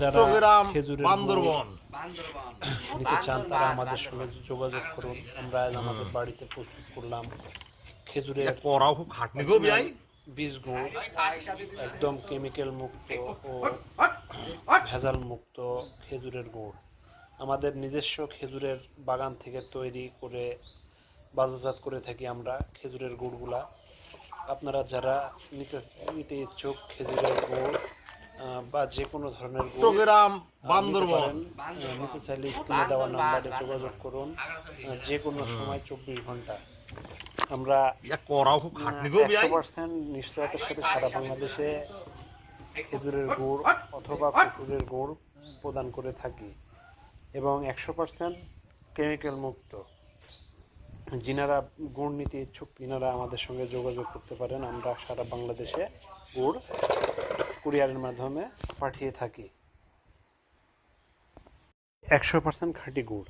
যারা খেজুরের বান্দরবন নিতে চান তারা আমাদের সঙ্গে যোগাযোগ করুন। আমরা আজ আমাদের বাড়িতে প্রস্তুত করলাম খেজুরের বীজ গুড়, একদম কেমিক্যাল মুক্ত ও ভেজাল মুক্ত খেজুরের গুড়। আমাদের নিজস্ব খেজুরের বাগান থেকে তৈরি করে বাজারজাত করে থাকি আমরা খেজুরের গুড়গুলা। আপনারা যারা নিতে ইচ্ছুক খেজুরের গুড় বা যে কোনো ধরনের বান্দরবন নিতে চাইলে স্ক্রিনে দেওয়া নাম্বারে যোগাযোগ করুন। যে কোনো সময় 24 ঘন্টা আমরা 100% নিশ্চয়তার সাথে সারা বাংলাদেশে খেজুরের গুড় অথবা কুসুরের গুড় প্রদান করে থাকি এবং 100% কেমিক্যাল মুক্ত। যিনারা গুড় নিতে ইচ্ছুক তিনারা আমাদের সঙ্গে যোগাযোগ করতে পারেন। আমরা সারা বাংলাদেশে গুড় কুরিয়ারের মাধ্যমে পাঠিয়ে থাকি। 100% খাঁটি গুড়।